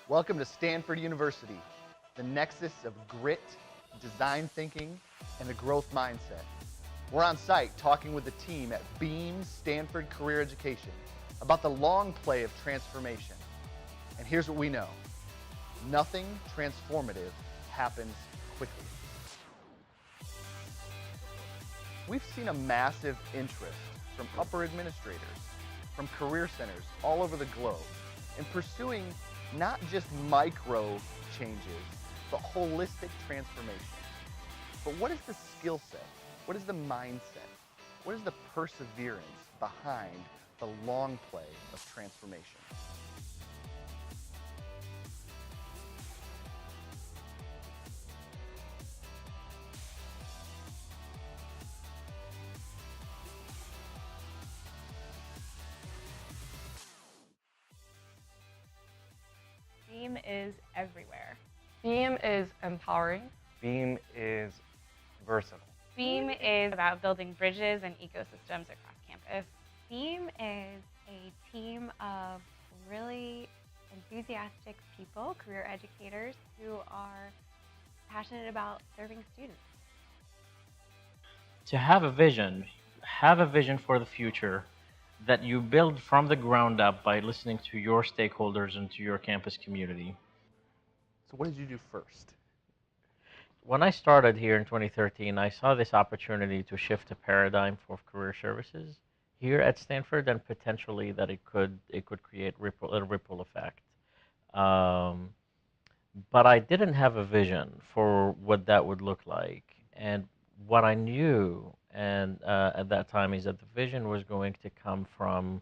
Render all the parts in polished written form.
Welcome to Stanford University, the nexus of grit, design thinking, and a growth mindset. We're on site talking with the team at Beam Stanford Career Education about the long play of transformation. And here's what we know. Nothing transformative happens quickly. We've seen a massive interest from upper administrators, from career centers all over the globe in pursuing not just micro changes, but holistic transformation. But what is the skill set? What is the mindset? What is the perseverance behind the long play of transformation? Beam is everywhere. Beam is empowering. Beam is versatile. Beam is about building bridges and ecosystems across campus. Beam is a team of really enthusiastic people, career educators, who are passionate about serving students. To have a vision for the future that you build from the ground up by listening to your stakeholders and to your campus community. So what did you do first? When I started here in 2013, I saw this opportunity to shift a paradigm for career services here at Stanford, and potentially that it could create a ripple effect. But I didn't have a vision for what that would look like. And what I knew at that time is that the vision was going to come from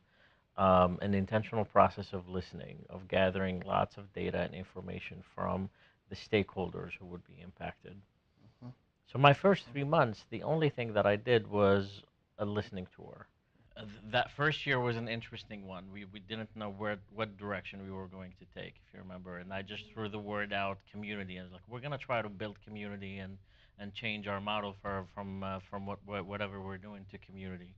an intentional process of listening, of gathering lots of data and information from the stakeholders who would be impacted. Mm-hmm. So my first 3 months, the only thing that I did was a listening tour. That first year was an interesting one. We didn't know what direction we were going to take, if you remember. And I just threw the word out, community. I was like, we're going to try to build community and change our model from whatever we're doing to community.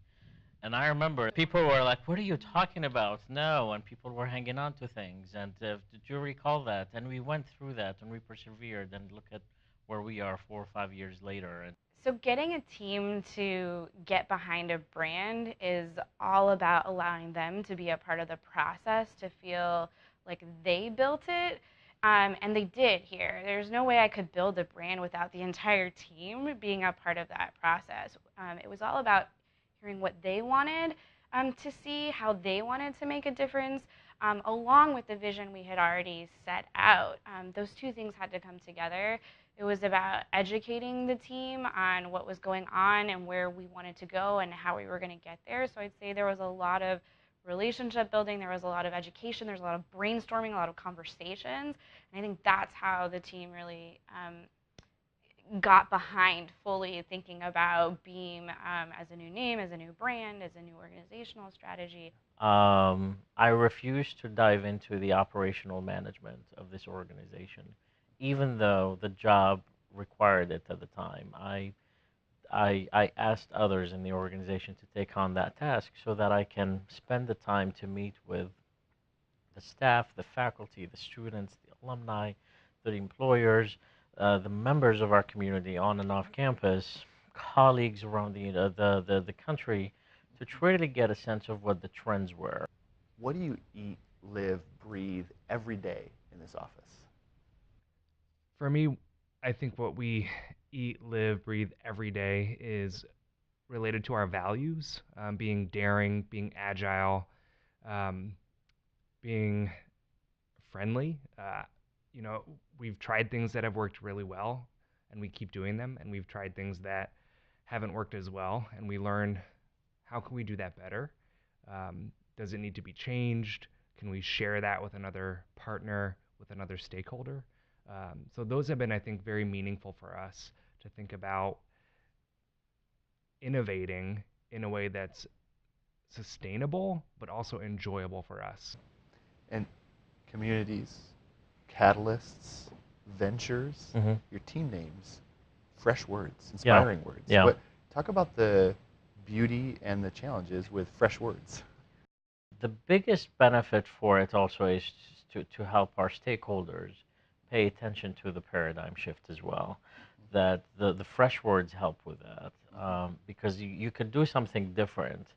And I remember people were like, what are you talking about? No, and people were hanging on to things. And did you recall that? And we went through that, and we persevered, and look at where we are 4 or 5 years later. And So getting a team to get behind a brand is all about allowing them to be a part of the process, to feel like they built it. And they did here. There's no way I could build a brand without the entire team being a part of that process. It was all about hearing what they wanted to see, how they wanted to make a difference, along with the vision we had already set out. Those two things had to come together. It was about educating the team on what was going on and where we wanted to go and how we were going to get there. So I'd say there was a lot of relationship building, there was a lot of education, there's a lot of brainstorming, a lot of conversations. And I think that's how the team really got behind fully thinking about Beam as a new name, as a new brand, as a new organizational strategy. I refused to dive into the operational management of this organization, even though the job required it at the time. I asked others in the organization to take on that task so that I can spend the time to meet with the staff, the faculty, the students, the alumni, the employers, the members of our community on and off campus, colleagues around the country, to try to get a sense of what the trends were. What do you eat, live, breathe every day in this office? For me, I think what we eat, live, breathe every day is related to our values, being daring, being agile, being friendly. We've tried things that have worked really well, and we keep doing them, and we've tried things that haven't worked as well, and we learn, how can we do that better? Does it need to be changed? Can we share that with another partner, with another stakeholder? So those have been, I think, very meaningful for us to think about innovating in a way that's sustainable, but also enjoyable for us. And communities, catalysts, ventures, Mm-hmm. your team names, fresh words, inspiring words. Yeah. Talk about the beauty and the challenges with fresh words. The biggest benefit for it also is to help our stakeholders pay attention to the paradigm shift as well. That the fresh words help with that, because you could do something different,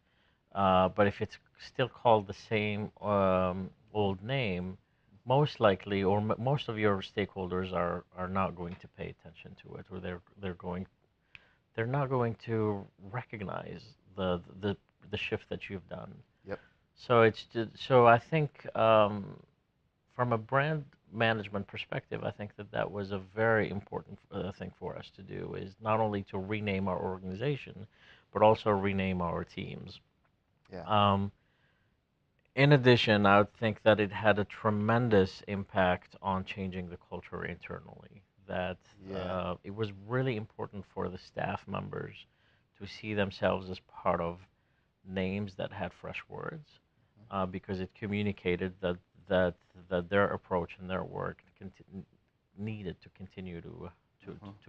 but if it's still called the same old name, most likely, or most of your stakeholders are not going to pay attention to it, or they're not going to recognize the shift that you've done. Yep. So I think from a brand management perspective, I think that was a very important thing for us to do, is not only to rename our organization, but also rename our teams. Yeah. In addition, I would think that it had a tremendous impact on changing the culture internally. That Yeah. it was really important for the staff members to see themselves as part of names that had fresh words, because it communicated that that their approach and their work needed to continue to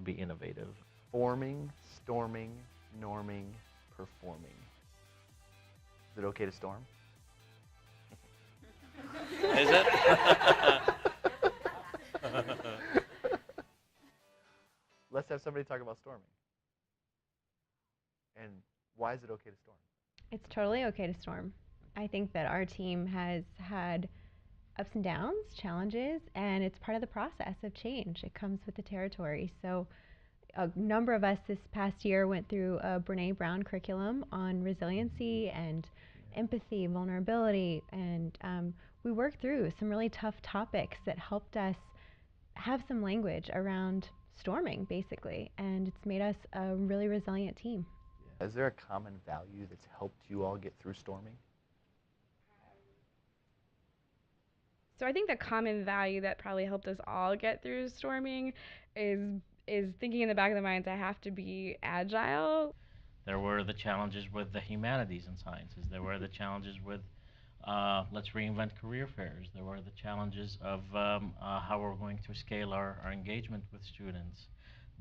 be innovative. Forming, storming, norming, performing. Is it okay to storm? Is it? Let's have somebody talk about storming. And why is it okay to storm? It's totally okay to storm. I think that our team has had ups and downs, challenges, and it's part of the process of change. It comes with the territory. So a number of us this past year went through a Brene Brown curriculum on resiliency and empathy, vulnerability, and we worked through some really tough topics that helped us have some language around storming, basically, and it's made us a really resilient team. Is there a common value that's helped you all get through storming? So I think the common value that probably helped us all get through storming is thinking in the back of the minds, I have to be agile. There were the challenges with the humanities and sciences. There were the challenges with let's reinvent career fairs. There were the challenges of how we're going to scale our engagement with students.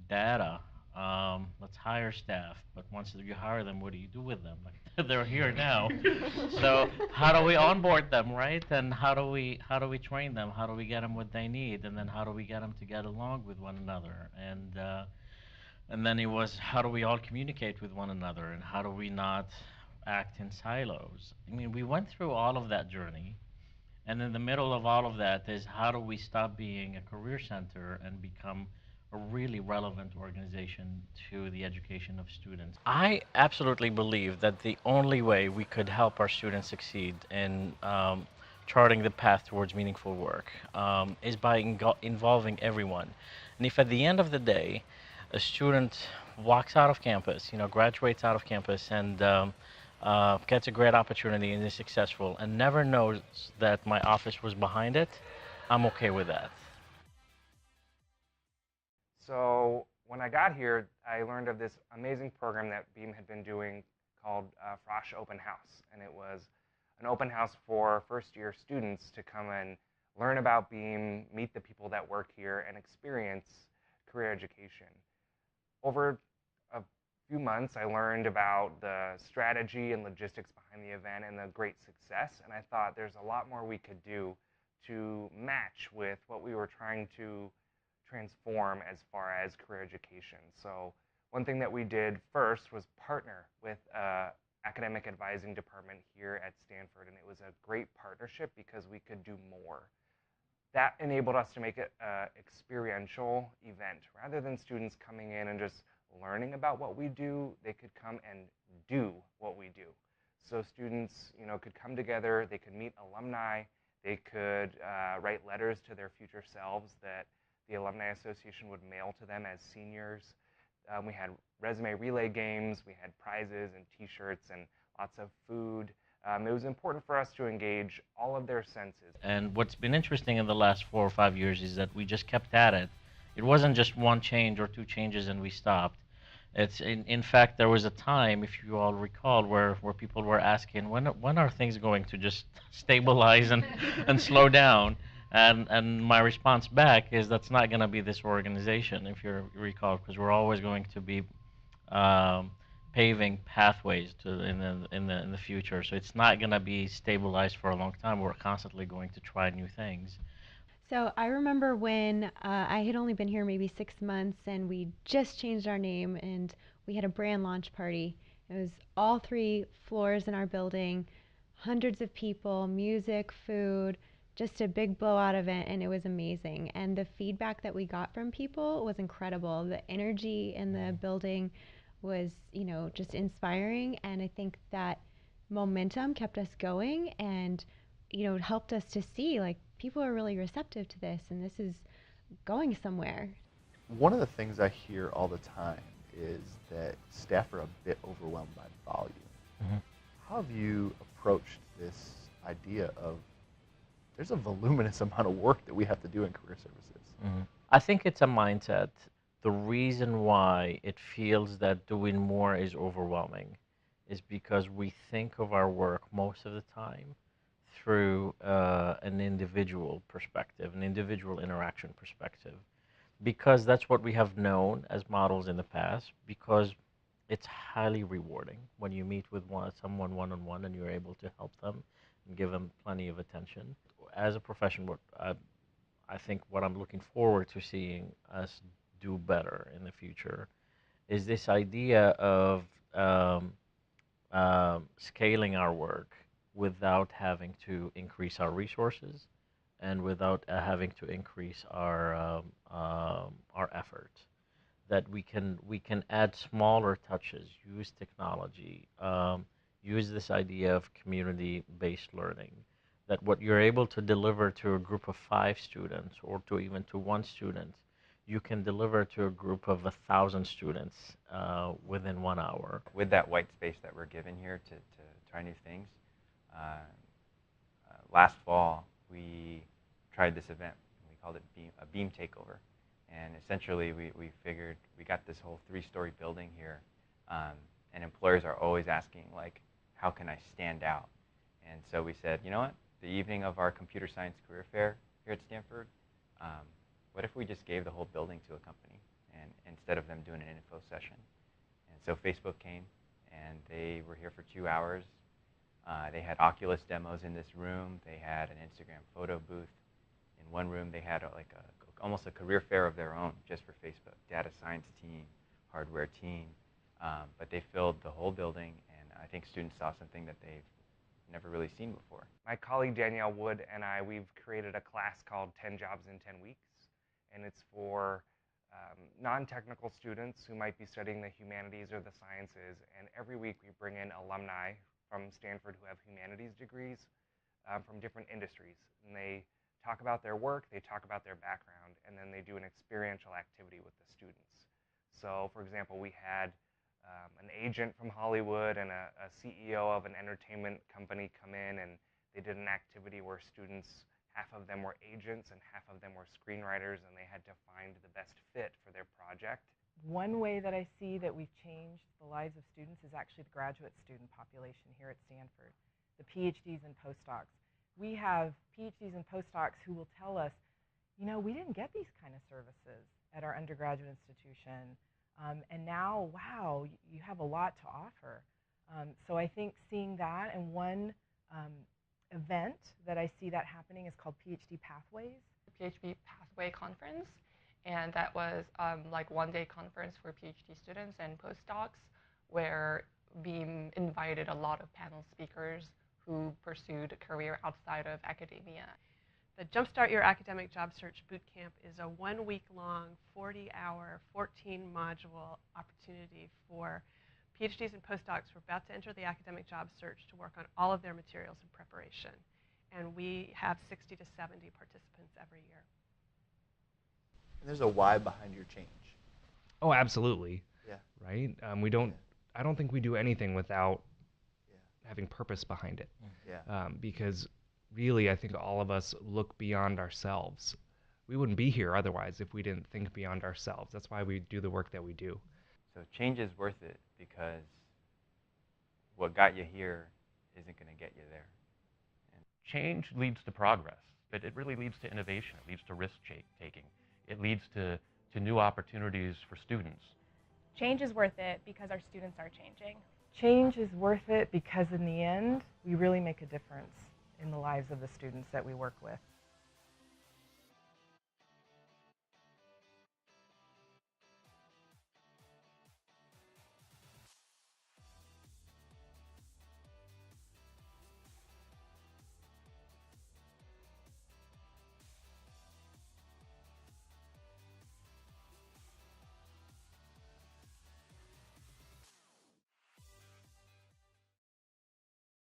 Data. Let's hire staff, but once you hire them, what do you do with them? Like, they're here now. So how do we onboard them, right? And how do we train them? How do we get them what they need? And then how do we get them to get along with one another? And then it was, how do we all communicate with one another, and how do we not act in silos? I mean, we went through all of that journey, and in the middle of all of that is, how do we stop being a career center and become a really relevant organization to the education of students? I absolutely believe that the only way we could help our students succeed in charting the path towards meaningful work is by involving everyone. And if at the end of the day, a student walks out of campus, graduates out of campus, and gets a great opportunity and is successful, and never knows that my office was behind it, I'm okay with that. So when I got here, I learned of this amazing program that Beam had been doing called Frosh Open House. And it was an open house for first-year students to come and learn about Beam, meet the people that work here, and experience career education. Over a few months, I learned about the strategy and logistics behind the event and the great success. And I thought there's a lot more we could do to match with what we were trying to transform as far as career education. So one thing that we did first was partner with academic advising department here at Stanford, and it was a great partnership because we could do more. That enabled us to make it an experiential event. Rather than students coming in and just learning about what we do, they could come and do what we do. So students, could come together, they could meet alumni, they could write letters to their future selves that the Alumni Association would mail to them as seniors. We had resume relay games, we had prizes and t-shirts and lots of food. It was important for us to engage all of their senses. And what's been interesting in the last 4 or 5 years is that we just kept at it. It wasn't just one change or 2 changes and we stopped. It's in fact, there was a time, if you all recall, where people were asking, when are things going to just stabilize and slow down? And my response back is, that's not going to be this organization, if you recall, because we're always going to be paving pathways to in the future. So it's not gonna be stabilized for a long time. We're constantly going to try new things. So I remember when I had only been here maybe 6 months, and we just changed our name, and we had a brand launch party. It was all 3 floors in our building, hundreds of people, music, food, just a big blowout event, and it was amazing. And the feedback that we got from people was incredible. The energy in the building was, just inspiring, and I think that momentum kept us going, and it helped us to see like people are really receptive to this, and this is going somewhere. One of the things I hear all the time is that staff are a bit overwhelmed by volume. Mm-hmm. How have you approached this idea of there's a voluminous amount of work that we have to do in career services? Mm-hmm. I think it's a mindset. The reason why it feels that doing more is overwhelming is because we think of our work most of the time through an individual perspective, an individual interaction perspective, because that's what we have known as models in the past, because it's highly rewarding when you meet with someone one-on-one and you're able to help them and give them plenty of attention. As a profession, I think what I'm looking forward to seeing us do better in the future is this idea of scaling our work without having to increase our resources and without having to increase our effort. That we can add smaller touches, use technology, use this idea of community-based learning. That what you're able to deliver to a group of 5 students or to even to 1 student, you can deliver to a group of 1,000 students within 1 hour. With that white space that we're given here to try new things, last fall we tried this event. We called it a beam takeover. And essentially we figured we got this whole 3-story building here, and employers are always asking, like, how can I stand out? And so we said, you know what, the evening of our computer science career fair here at Stanford, what if we just gave the whole building to a company, and instead of them doing an info session? And so Facebook came, and they were here for 2 hours. They had Oculus demos in this room. They had an Instagram photo booth. In one room, they had almost a career fair of their own just for Facebook, data science team, hardware team. But they filled the whole building, and I think students saw something that they've never really seen before. My colleague Danielle Wood and I, we've created a class called 10 Jobs in 10 Weeks, and it's for non-technical students who might be studying the humanities or the sciences, and every week we bring in alumni from Stanford who have humanities degrees from different industries, and they talk about their work, they talk about their background, and then they do an experiential activity with the students. So, for example, we had an agent from Hollywood and a CEO of an entertainment company come in, and they did an activity where students, half of them were agents and half of them were screenwriters, and they had to find the best fit for their project. One way that I see that we've changed the lives of students is actually the graduate student population here at Stanford, the PhDs and postdocs. We have PhDs and postdocs who will tell us, we didn't get these kind of services at our undergraduate institution, and now, wow, you have a lot to offer. So I think seeing that, and one event that I see that happening is called PhD Pathways. PhD Pathway Conference, and that was like one-day conference for PhD students and postdocs, where Beam invited a lot of panel speakers who pursued a career outside of academia. The Jumpstart Your Academic Job Search Bootcamp is a 1-week-long, 40-hour, 14-module opportunity for PhDs and postdocs who are about to enter the academic job search to work on all of their materials in preparation. And we have 60 to 70 participants every year. And there's a why behind your change. Oh, absolutely. Yeah. Right? I don't think we do anything without having purpose behind it. Yeah. Because really, I think all of us look beyond ourselves. We wouldn't be here otherwise if we didn't think beyond ourselves. That's why we do the work that we do. So change is worth it, because what got you here isn't going to get you there. Change leads to progress, but it really leads to innovation. It leads to risk taking. It leads to new opportunities for students. Change is worth it because our students are changing. Change is worth it because in the end, we really make a difference in the lives of the students that we work with.